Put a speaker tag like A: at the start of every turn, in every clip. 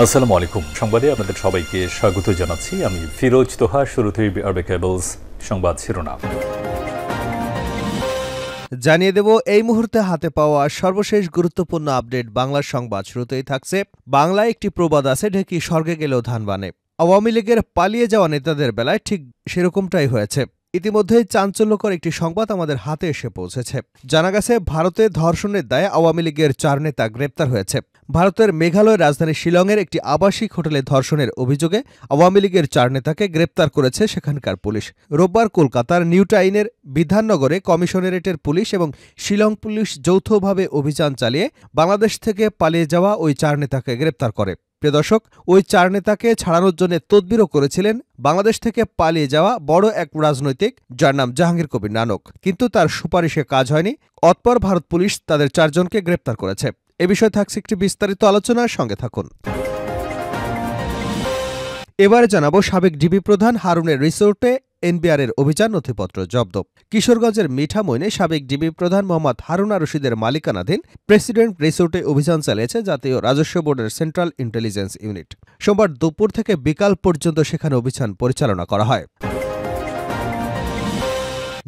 A: আসসালামু আলাইকুম। সংবাদে আপনাদের সবাইকে স্বাগত জানাচ্ছি। আমি ফিরোজ তোহা। শুরুতেই আরবে কেবলস সংবাদ শিরোনাম
B: জানিয়ে দেব এই মুহূর্তে হাতে পাওয়া সর্বশেষ গুরুত্বপূর্ণ আপডেট বাংলার সংবাদ। শুরুতেই থাকছে, বাংলায় একটি প্রবাদ আছে, ঢেকি স্বর্গে গেলেও ধান বানে। আওয়ামী লীগের পালিয়ে যাওয়া নেতাদের বেলায় ঠিক সেরকমটাই হয়েছে। ইতিমধ্যেই চাঞ্চল্যকর একটি সংবাদ আমাদের হাতে এসে পৌঁছেছে। জানা গেছে, ভারতে ধর্ষণের দায়ে আওয়ামী লীগের 4 নেতা গ্রেপ্তার হয়েছে। ভারতের মেঘালয়ের রাজধানী শিলংয়ের একটি আবাসিক হোটেলে ধর্ষণের অভিযোগে আওয়ামী লীগের 4 নেতাকে গ্রেপ্তার করেছে সেখানকার পুলিশ। রোববার কলকাতার নিউ টাউনের বিধাননগরে কমিশনারেটের পুলিশ এবং শিলং পুলিশ যৌথভাবে অভিযান চালিয়ে বাংলাদেশ থেকে পালিয়ে যাওয়া ওই 4 নেতাকে গ্রেপ্তার করে। প্রিয় দর্শক, ওই 4 নেতাকে ছাড়ানোর জন্য তদবিরও করেছিলেন বাংলাদেশ থেকে পালিয়ে যাওয়া বড় এক রাজনৈতিক, যার নাম জাহাঙ্গীর কবির নানক। কিন্তু তার সুপারিশে কাজ হয়নি। অতঃপর ভারত পুলিশ তাদের 4 জনকে গ্রেপ্তার করেছে। এ বিষয়ে থাকছে একটি বিস্তারিত আলোচনার সঙ্গে থাকুন। এবারে জানাবো, সাবেক ডিবি প্রধান হারুনের রিসোর্টে এনবিআরের অভিযান, নথিপত্র জব্দ। কিশোরগঞ্জের মিঠামইনে সাবেক ডিবি প্রধান মোহাম্মদ হারুন আর রশিদের মালিকানাধীন প্রেসিডেন্ট রিসোর্টে অভিযান চালিয়েছে জাতীয় রাজস্ব বোর্ডের সেন্ট্রাল ইন্টেলিজেন্স ইউনিট। সোমবার দুপুর থেকে বিকাল পর্যন্ত সেখানে অভিযান পরিচালনা করা হয়।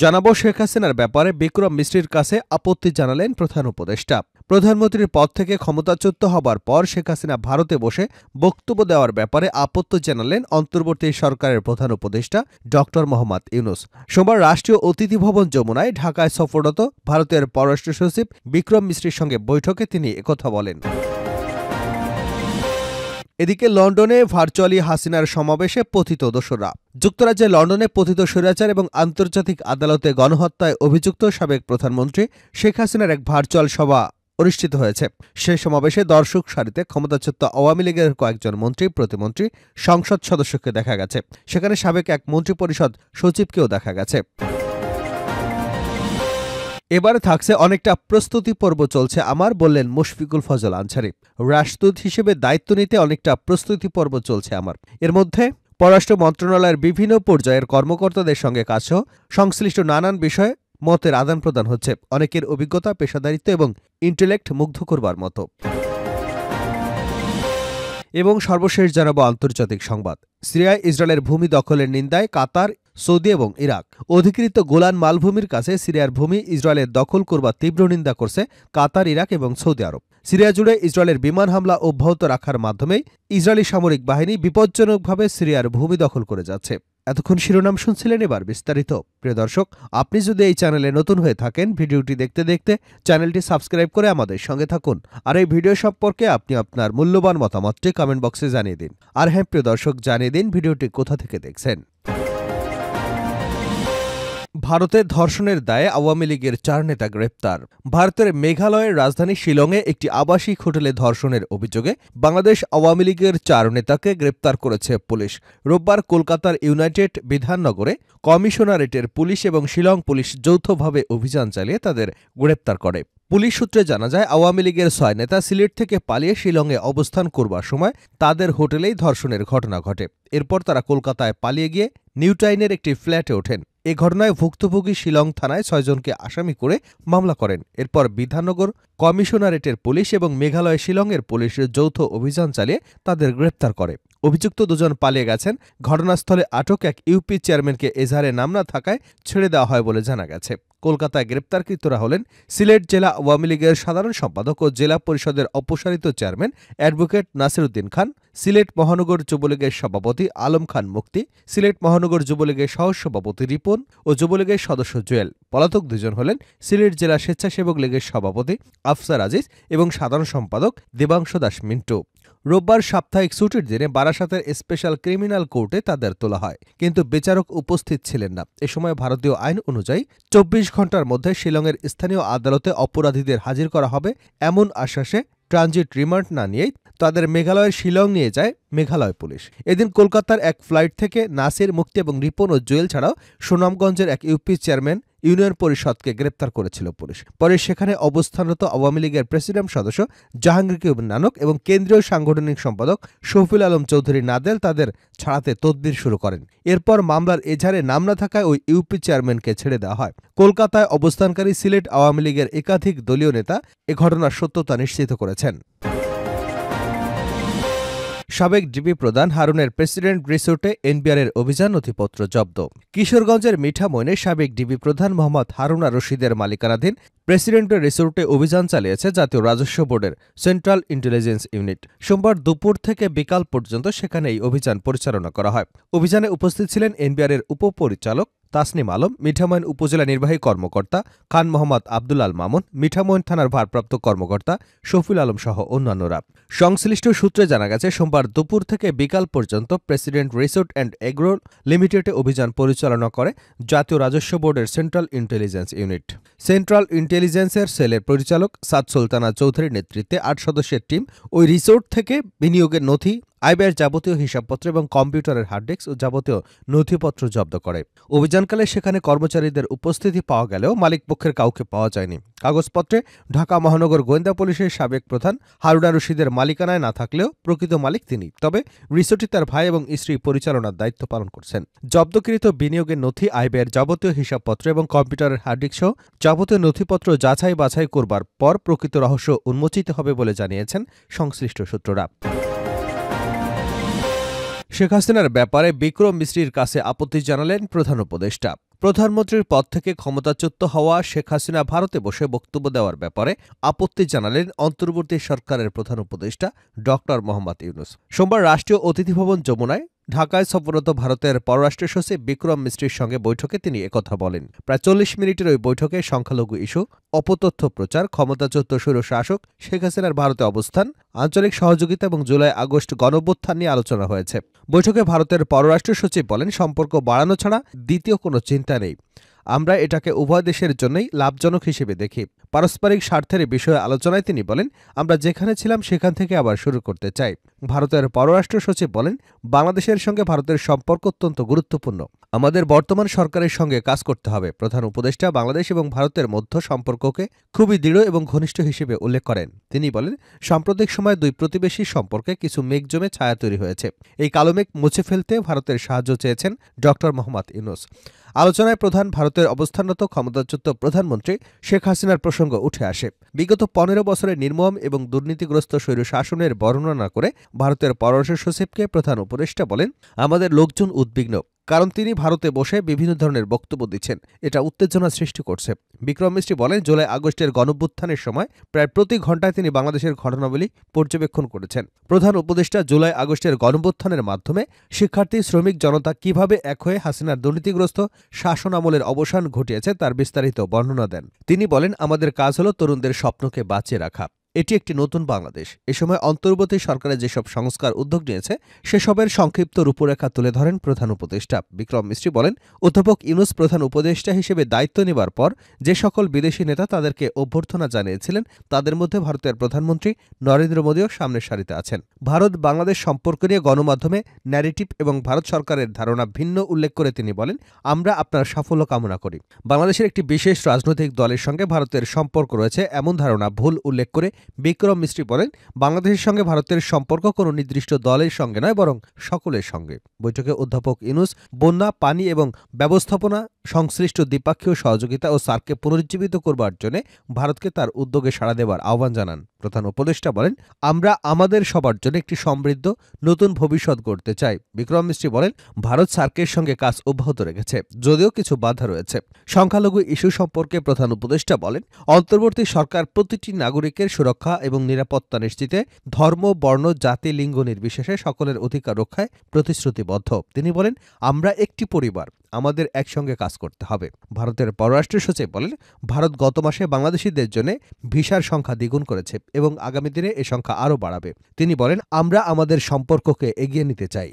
B: জানাবো, শেখ হাসিনার ব্যাপারে বিক্রম মিশ্রির কাছে আপত্তি জানালেন প্রধান উপদেষ্টা। প্রধানমন্ত্রীর পদ থেকে ক্ষমতাচ্যুত হবার পর শেখ হাসিনা ভারতে বসে বক্তব্য দেওয়ার ব্যাপারে আপত্তি জানালেন অন্তর্বর্তী সরকারের প্রধান উপদেষ্টা ড মোহাম্মদ ইউনূস। সোমবার রাষ্ট্রীয় অতিথি ভবন যমুনায় ঢাকায় সফররত ভারতের পররাষ্ট্র সচিব বিক্রম মিশ্রির সঙ্গে বৈঠকে তিনি একথা বলেন। এদিকে লন্ডনে ভার্চুয়ালি হাসিনার সমাবেশে পতিত দোসররা। যুক্তরাজ্যের লন্ডনে পতিত স্বৈরাচার এবং আন্তর্জাতিক আদালতে গণহত্যায় অভিযুক্ত সাবেক প্রধানমন্ত্রী শেখ হাসিনার এক ভার্চুয়াল সভা অনুষ্ঠিত হয়েছে। সেই সমাবেশে দর্শক সারিতে ক্ষমতাচ্যুত আওয়ামী লীগের কয়েকজন মন্ত্রী, প্রতিমন্ত্রী, সংসদ সদস্যকে দেখা গেছে। সেখানে সাবেক এক মন্ত্রিপরিষদ সচিবকেও দেখা গেছে। এবারে থাকছে, অনেকটা প্রস্তুতি পর্ব চলছে আমার, বললেন মুশফিকুল ফজল আনসারী। রাষ্ট্রদূত হিসেবে দায়িত্ব নিতে অনেকটা প্রস্তুতি পর্ব চলছে আমার। এর মধ্যে পররাষ্ট্র মন্ত্রণালয়ের বিভিন্ন পর্যায়ের কর্মকর্তাদের সঙ্গে কাজসহ সংশ্লিষ্ট নানান বিষয়ে মতের আদান প্রদান হচ্ছে। অনেকের অভিজ্ঞতা, পেশাদারিত্ব এবং ইন্টেলেক্ট মুগ্ধ করবার মতো। এবং সর্বশেষ জানাবো আন্তর্জাতিক সংবাদ। সিরিয়ায় ইসরায়েলের ভূমি দখলের নিন্দায় কাতার, সৌদি এবং ইরাক। অধিকৃত গোলান মালভূমির কাছে সিরিয়ার ভূমি ইসরায়েলের দখল করবার তীব্র নিন্দা করছে কাতার, ইরাক এবং সৌদি আরব। সিরিয়া জুড়ে ইসরায়েলের বিমান হামলা অব্যাহত রাখার মাধ্যমেই ইসরায়েলি সামরিক বাহিনী বিপজ্জনকভাবে সিরিয়ার ভূমি দখল করে যাচ্ছে। এতক্ষণ শিরোনাম শুনছিলেন, এবার বিস্তারিত। প্রিয় দর্শক, আপনি যদি এই চ্যানেলে নতুন হয়ে থাকেন, ভিডিওটি দেখতে দেখতে চ্যানেলটি সাবস্ক্রাইব করে আমাদের সঙ্গে থাকুন। আর এই ভিডিও সম্পর্কে আপনি আপনার মূল্যবান মতামতটি কমেন্ট বক্সে জানিয়ে দিন। আর হ্যাঁ প্রিয় দর্শক, জানিয়ে দিন ভিডিওটি কোথা থেকে দেখছেন। ভারতে ধর্ষণের দায়ে আওয়ামী লীগের 4 নেতা গ্রেপ্তার। ভারতের মেঘালয়ের রাজধানী শিলংয়ে একটি আবাসিক হোটেলে ধর্ষণের অভিযোগে বাংলাদেশ আওয়ামী লীগের 4 নেতাকে গ্রেপ্তার করেছে পুলিশ। রোববার কলকাতার ইউনাইটেড বিধাননগরে কমিশনারেটের পুলিশ এবং শিলং পুলিশ যৌথভাবে অভিযান চালিয়ে তাদের গ্রেপ্তার করে। পুলিশ সূত্রে জানা যায়, আওয়ামী লীগের 6 নেতা সিলেট থেকে পালিয়ে শিলংয়ে অবস্থান করবার সময় তাদের হোটেলেই ধর্ষণের ঘটনা ঘটে। এরপর তারা কলকাতায় পালিয়ে গিয়ে নিউ টাউনের একটি ফ্ল্যাটে ওঠেন। এ ঘটনায় ভুক্তভোগী শিলং থানায় 6 জনকে আসামি করে মামলা করেন। এরপর বিধাননগর কমিশনারেটের পুলিশ এবং মেঘালয় শিলংয়ের পুলিশের যৌথ অভিযান চালিয়ে তাদের গ্রেপ্তার করে। অভিযুক্ত 2 জন পালিয়ে গেছেন। ঘটনাস্থলে আটক এক ইউপি চেয়ারম্যানকে এজাহারে নাম না থাকায় ছেড়ে দেওয়া হয় বলে জানা গেছে। কলকাতায় গ্রেপ্তারকৃতরা হলেন সিলেট জেলা আওয়ামী লীগের সাধারণ সম্পাদক ও জেলা পরিষদের অপসারিত চেয়ারম্যান অ্যাডভোকেট নাসিরউদ্দিন খান, সিলেট মহানগর যুবলীগের সভাপতি আলম খান মুক্তি, সিলেট মহানগর যুবলীগের সহসভাপতি রিপন ও যুবলীগের সদস্য জুয়েল। পলাতক 2 জন হলেন সিলেট জেলা স্বেচ্ছাসেবক লীগের সভাপতি আফসার আজিজ এবং সাধারণ সম্পাদক দেবাংশু দাস মিন্টু। রোববার সাপ্তাহিক ছুটির দিনে বারাসাতের স্পেশাল ক্রিমিনাল কোর্টে তাদের তোলা হয়, কিন্তু বিচারক উপস্থিত ছিলেন না। এ সময় ভারতীয় আইন অনুযায়ী 24 ঘণ্টার মধ্যে শিলংয়ের স্থানীয় আদালতে অপরাধীদের হাজির করা হবে এমন আশ্বাসে ট্রানজিট রিমান্ড না নিয়েই তাদের মেঘালয়ের শিলং নিয়ে যায় মেঘালয় পুলিশ। এদিন কলকাতার এক ফ্লাইট থেকে নাসির, মুক্তি এবং রিপন ও জুয়েল ছাড়াও সুনামগঞ্জের এক ইউপি চেয়ারম্যান, ইউনিয়ন পরিষদকে গ্রেপ্তার করেছিল পুলিশ। পরে সেখানে অবস্থানরত আওয়ামী লীগের প্রেসিডেন্ট সদস্য জাহাঙ্গীর কবির নানক এবং কেন্দ্রীয় সাংগঠনিক সম্পাদক শফিউল আলম চৌধুরী নাদেল তাদের ছাড়াতে তদবির শুরু করেন। এরপর মামলার এজাহারে নাম না থাকায় ওই ইউপি চেয়ারম্যানকে ছেড়ে দেওয়া হয়। কলকাতায় অবস্থানকারী সিলেট আওয়ামী লীগের একাধিক দলীয় নেতা এ ঘটনার সত্যতা নিশ্চিত করেছেন। সাবেক ডিবি প্রধান হারুনের প্রেসিডেন্ট রিসোর্টে এনবিআরের অভিযান নথিপত্র জব্দ। কিশোরগঞ্জের মিঠামইনে সাবেক ডিবি প্রধান মোহাম্মদ হারুনা রশিদের মালিকানাধীন প্রেসিডেন্টের রিসোর্টে অভিযান চালিয়েছে জাতীয় রাজস্ব বোর্ডের সেন্ট্রাল ইন্টেলিজেন্স ইউনিট। সোমবার দুপুর থেকে বিকাল পর্যন্ত সেখানে এই অভিযান পরিচালনা করা হয়। অভিযানে উপস্থিত ছিলেন এনবিআরের উপপরিচালক তাসনিম আলম, মিঠামইন উপজেলা নির্বাহী কর্মকর্তা খান মোহাম্মদ আব্দুল আল মামুন, মিঠামইন থানার ভারপ্রাপ্ত কর্মকর্তা শফিল আলম সহ অন্যান্যরা। সংশ্লিষ্ট সূত্রে জানা গেছে, সোমবার দুপুর থেকে বিকাল পর্যন্ত প্রেসিডেন্ট রিসোর্ট অ্যান্ড এগ্রো লিমিটেডে অভিযান পরিচালনা করে জাতীয় রাজস্ব বোর্ডের সেন্ট্রাল ইন্টেলিজেন্স ইউনিট। সেন্ট্রাল ইন্টেলিজেন্সের সেলের পরিচালক সাদ সুলতানা চৌধুরীর নেতৃত্বে ৮ সদস্যের টিম ওই রিসোর্ট থেকে বিনিয়োগের নথি, আয়ব্যয়ের যাবতীয় হিসাবপত্র এবং কম্পিউটারের হার্ডডিস্ক ও যাবতীয় নথিপত্র জব্দ করে। অভিযানকালে সেখানে কর্মচারীদের উপস্থিতি পাওয়া গেলেও মালিকপক্ষের কাউকে পাওয়া যায়নি। কাগজপত্রে ঢাকা মহানগর গোয়েন্দা পুলিশের সাবেক প্রধান হারুনা রশিদের মালিকানায় না থাকলেও প্রকৃত মালিক তিনি। তবে রিসোর্টটি তার ভাই এবং স্ত্রী পরিচালনার দায়িত্ব পালন করছেন। জব্দকৃত বিনিয়োগের নথি, আয়ব্যয়ের যাবতীয় হিসাবপত্র এবং কম্পিউটারের হার্ডডিস্ক সহ যাবতীয় নথিপত্র যাচাই বাছাই করবার পর প্রকৃত রহস্য উন্মোচিত হবে বলে জানিয়েছেন সংশ্লিষ্ট সূত্ররা। শেখ হাসিনার ব্যাপারে বিক্রম মিস্ত্রির কাছে আপত্তি জানালেন প্রধান উপদেষ্টা। প্রধানমন্ত্রীর পদ থেকে ক্ষমতাচ্যুত হওয়া শেখ হাসিনা ভারতে বসে বক্তব্য দেওয়ার ব্যাপারে আপত্তি জানালেন অন্তর্বর্তী সরকারের প্রধান উপদেষ্টা ড মোহাম্মদ ইউনূস। সোমবার রাষ্ট্রীয় অতিথি ভবন যমুনায় ঢাকায় সফররত ভারতের পররাষ্ট্র সচিব বিক্রম মিস্ত্রির সঙ্গে বৈঠকে তিনি একথা বলেন। প্রায় ৪০ মিনিটের ওই বৈঠকে সংখ্যালঘু ইস্যু, অপতথ্য প্রচার, ক্ষমতাচ্যুত স্বৈরশাসক শেখ হাসিনার ভারতে অবস্থান, আঞ্চলিক সহযোগিতা এবং জুলাই আগস্ট গণঅভ্যুত্থান নিয়ে আলোচনা হয়েছে। বৈঠকে ভারতের পররাষ্ট্র সচিব বলেন, সম্পর্ক বাড়ানো ছাড়া দ্বিতীয় কোনো চিন্তা নেই। আমরা এটাকে উভয় দেশের জন্যই লাভজনক হিসেবে দেখি। পারস্পরিক স্বার্থের বিষয়ে আলোচনায় তিনি বলেন, আমরা যেখানে ছিলাম সেখান থেকে আবার শুরু করতে চাই। ভারতের পররাষ্ট্র সচিব বলেন, বাংলাদেশের সঙ্গে ভারতের সম্পর্ক অত্যন্ত গুরুত্বপূর্ণ। আমাদের বর্তমান সরকারের সঙ্গে কাজ করতে হবে। প্রধান উপদেষ্টা বাংলাদেশ এবং ভারতের মধ্যে সম্পর্ককে খুবই দৃঢ় এবং ঘনিষ্ঠ হিসেবে উল্লেখ করেন। তিনি বলেন, সাম্প্রতিক সময়ে দুই প্রতিবেশীর সম্পর্কে কিছু মেঘ জমে ছায়া তৈরি হয়েছে। এই কালো মেঘ মুছে ফেলতে ভারতের সাহায্য চেয়েছেন ড মোহাম্মদ ইউনূস। আলোচনায় প্রধান ভারতের অবস্থানরত ক্ষমতাচ্যুত প্রধানমন্ত্রী শেখ হাসিনার প্রসঙ্গ উঠে আসে। বিগত ১৫ বছরের নির্মম এবং দুর্নীতিগ্রস্ত স্বৈরশাসনের বর্ণনা করে ভারতের পররাষ্ট্র সচিবকে প্রধান উপদেষ্টা বলেন, আমাদের লোকজন উদ্বিগ্ন, কারণ তিনি ভারতে বসে বিভিন্ন ধরনের বক্তব্য দিচ্ছেন। এটা উত্তেজনা সৃষ্টি করছে। বিক্রম মিস্ত্রি বলেন, জুলাই আগস্টের গণঅভ্যুত্থানের সময় প্রায় প্রতি ঘণ্টায় তিনি বাংলাদেশের ঘটনাবলী পর্যবেক্ষণ করেছেন। প্রধান উপদেষ্টা জুলাই আগস্টের গণঅভ্যুত্থানের মাধ্যমে শিক্ষার্থী, শ্রমিক জনতা কিভাবে এক হয়ে হাসিনার দুর্নীতিগ্রস্ত শাসন আমলের অবসান ঘটিয়েছে তার বিস্তারিত বর্ণনা দেন। তিনি বলেন, আমাদের কাজ হল তরুণদের স্বপ্নকে বাঁচিয়ে রাখা। এটি একটি নতুন বাংলাদেশ। এ সময় অন্তর্বর্তী সরকারের যেসব সংস্কার উদ্যোগ নিয়েছে সেসবের সংক্ষিপ্ত রূপরেখা তুলে ধরেন প্রধান উপদেষ্টা। বিক্রম মিস্ত্রি বলেন, অধ্যাপক ইউনূস প্রধান উপদেষ্টা হিসেবে দায়িত্ব নেবার পর যে সকল বিদেশি নেতা তাদেরকে অভ্যর্থনা জানিয়েছিলেন তাদের মধ্যে ভারতের প্রধানমন্ত্রী নরেন্দ্র মোদীও সামনের সারিতে আছেন। ভারত বাংলাদেশ সম্পর্ক নিয়ে গণমাধ্যমে ন্যারেটিভ এবং ভারত সরকারের ধারণা ভিন্ন উল্লেখ করে তিনি বলেন, আমরা আপনার সাফল্য কামনা করি। বাংলাদেশের একটি বিশেষ রাজনৈতিক দলের সঙ্গে ভারতের সম্পর্ক রয়েছে এমন ধারণা ভুল উল্লেখ করে বিক্রম মিস্ত্রি বলেন, বাংলাদেশের সঙ্গে ভারতের সম্পর্ক কোনো নির্দিষ্ট দলের সঙ্গে নয়, বরং সকলের সঙ্গে। বৈঠকে অধ্যাপক ইউনূস বন্যা, পানি এবং ব্যবস্থাপনা সংশ্লিষ্ট দ্বিপাক্ষীয় সহযোগিতা ও সার্ককে পুনরুজ্জীবিত করবার জন্য ভারতকে তার উদ্যোগে সাড়া দেওয়ার আহ্বান জানান। প্রধান উপদেষ্টা বলেন, আমরা আমাদের সবার জন্য একটি সমৃদ্ধ নতুন ভবিষ্যৎ গড়তে চাই। বিক্রম মিস্ত্রি বলেন, ভারত সার্কের সঙ্গে কাজ অব্যাহত রেখেছে, যদিও কিছু বাধা রয়েছে। সংখ্যালঘু ইস্যু সম্পর্কে প্রধান উপদেষ্টা বলেন, অন্তর্বর্তী সরকার প্রতিটি নাগরিকের সুরক্ষা এবং নিরাপত্তা নিশ্চিতে ধর্ম, বর্ণ, জাতি, লিঙ্গ নির্বিশেষে সকলের অধিকার রক্ষায় প্রতিশ্রুতিবদ্ধ। তিনি বলেন, আমরা একটি পরিবার, আমাদের একসঙ্গে কাজ করতে হবে। ভারতের পররাষ্ট্র সচিব বলেন, ভারত গত মাসে বাংলাদেশিদের জন্য ভিসার সংখ্যা দ্বিগুণ করেছে এবং আগামী দিনে এ সংখ্যা আরও বাড়াবে। তিনি বলেন, আমরা আমাদের সম্পর্ককে এগিয়ে নিতে চাই।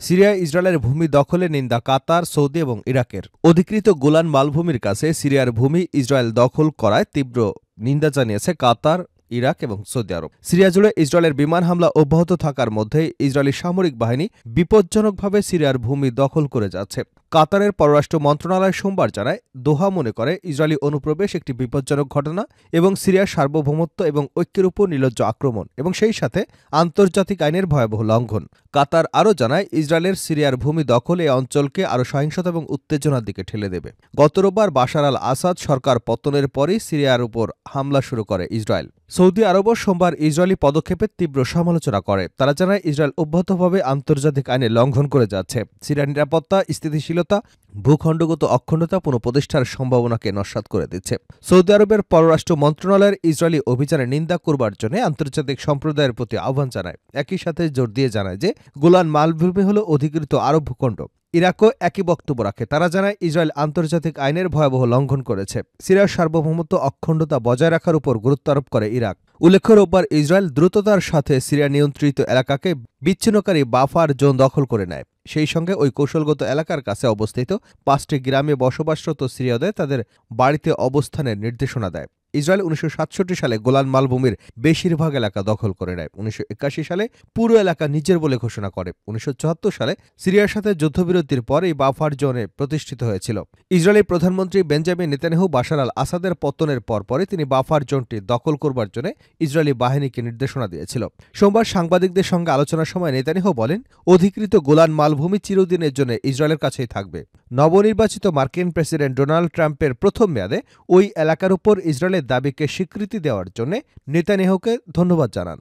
B: সিরিয়ায় ইসরায়েলের ভূমি দখলে নিন্দা কাতার, সৌদি এবং ইরাকের। অধিকৃত গোলান মালভূমির কাছে সিরিয়ার ভূমি ইসরায়েল দখল করায় তীব্র নিন্দা জানিয়েছে কাতার, ইরাক এবং সৌদি আরব। সিরিয়া জুড়ে ইসরায়েলের বিমান হামলা অব্যাহত থাকার মধ্যে ইসরায়েলি সামরিক বাহিনী বিপজ্জনকভাবে সিরিয়ার ভূমি দখল করে যাচ্ছে। কাতারের পররাষ্ট্র মন্ত্রণালয় সোমবার জানায়, দোহা মনে করে ইসরায়েলি অনুপ্রবেশ একটি বিপজ্জনক ঘটনা এবং সিরিয়ার সার্বভৌমত্ব এবং ঐক্যের উপর নির্লজ্জ আক্রমণ এবং সেই সাথে আন্তর্জাতিক আইনের ভয়াবহ লঙ্ঘন। কাতার আরও জানায়, ইসরায়েলের সিরিয়ার ভূমি দখল এই অঞ্চলকে আরও সহিংসতা এবং উত্তেজনার দিকে ঠেলে দেবে। গত রোববার বাশার আল আসাদ সরকার পতনের পরই সিরিয়ার উপর হামলা শুরু করে ইসরায়েল। সৌদি আরবও সোমবার ইসরায়েলি পদক্ষেপের তীব্র সমালোচনা করে। তারা জানায় ইসরায়েল অব্যাহতভাবে আন্তর্জাতিক আইনে লঙ্ঘন করে যাচ্ছে, সিরিয়ার নিরাপত্তা, স্থিতিশীলতা, ভূখণ্ডগত অখণ্ডতা পুনঃপ্রতিষ্ঠার সম্ভাবনাকে নস্যাৎ করে দিচ্ছে। সৌদি আরবের পররাষ্ট্র মন্ত্রণালয়ের ইসরায়েলি অভিযানের নিন্দা করবার জন্য আন্তর্জাতিক সম্প্রদায়ের প্রতি আহ্বান জানায়। একই সাথে জোর দিয়ে জানায় যে গোলান মালভূমি হল অধিকৃত আরব ভূখণ্ড। ইরাকও একই বক্তব্য রাখে। তারা জানায় ইসরায়েল আন্তর্জাতিক আইনের ভয়াবহ লঙ্ঘন করেছে। সিরিয়ার সার্বভৌমত্ব অখণ্ডতা বজায় রাখার উপর গুরুত্ব আরোপ করে ইরাক। উল্লেখ্য, রোববার ইসরায়েল দ্রুততার সাথে সিরিয়া নিয়ন্ত্রিত এলাকাকে বিচ্ছিন্নকারী বাফার জোন দখল করে নেয়। সেই সঙ্গে ওই কৌশলগত এলাকার কাছে অবস্থিত ৫টি গ্রামে বসবাসরত সিরিয়াদের তাদের বাড়িতে অবস্থানের নির্দেশনা দেয়। ইসরায়েল ১৯৬৭ সালে গোলান মালভূমির বেশিরভাগ এলাকা দখল করে নেয়। ১৯৮১ সালে পুরো এলাকা নিজের বলে ঘোষণা করে। ১৯৭৪ সালে সিরিয়ার সাথে যুদ্ধবিরতির পর এই বাফার জোনে প্রতিষ্ঠিত হয়েছিল। ইসরায়েলি প্রধানমন্ত্রী বেঞ্জামিন নেতানিয়াহু বাশার আল আসাদের পতনের পরপরই তিনি বাফার জোনটি দখল করবার জন্য ইসরায়েলি বাহিনীকে নির্দেশনা দিয়েছিল। সোমবার সাংবাদিকদের সঙ্গে আলোচনার সময় নেতানিয়াহু বলেন, অধিকৃত গোলান মালভূমি চিরদিনের জন্য ইসরায়েলের কাছেই থাকবে। নবনির্বাচিত মার্কিন প্রেসিডেন্ট ডোনাল্ড ট্রাম্পের প্রথম মেয়াদে ওই এলাকার উপর ইসরায়েলের দাবিকে স্বীকৃতি দেওয়ার জন্য নেতানিয়াহুকে ধন্যবাদ জানান।